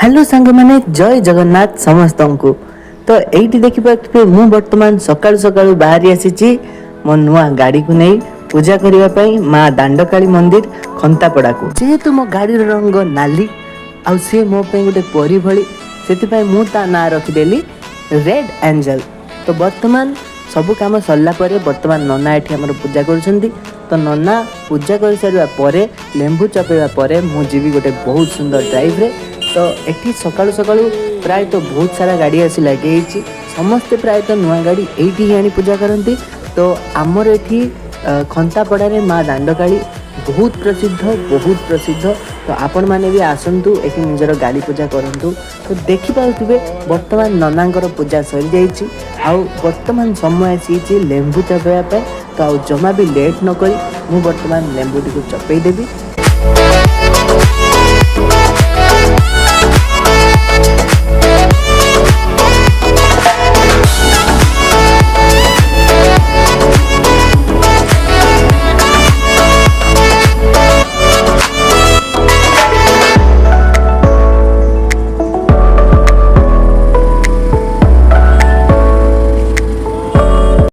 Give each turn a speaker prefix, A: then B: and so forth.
A: Hello सांग मैंने जय जगन्नाथ समस्त को। तो यही देखिए मु बर्तमान सकाळु सकाळु बाहरी आसी मो नुआ गाड़ी को नहीं पूजा करने माँ दांडकाली मंदिर खंतापड़ा को। जेहेतु मो गाड़ी रंग नाली आउ सी मो गोटे परी भली से मु ता ना रखिदेली रेड एंजल। तो बर्तमान सब काम सरला परे बर्तमान नना एठी हमर पूजा करुछंती। तो नना पूजा कर सारिबा परे लेंबू चपेबा परे मु जीवी गोटे बहुत सुंदर ड्राइव रे। तो एठी सकाळु सकाळु प्राय तो बहुत सारा गाड़ी आसी लगे समस्ते प्राय तो नुआ गाड़ी एठी आनी पूजा करती। तो आमर एठी खंतापड़ा रे माँ दांडकाली बहुत प्रसिद्ध। तो आपण माने भी आसंतु एठी निजर गाड़ी पूजा करंतु। तो देखि पाउथिबे वर्तमान ननांकर पूजा सरी जाइछि आउ वर्तमान समय आसी लेंबू चपेबा पे। तो आउ जमा भी लेट न करी मु वर्तमान लेंबू टी को चपेई देबी।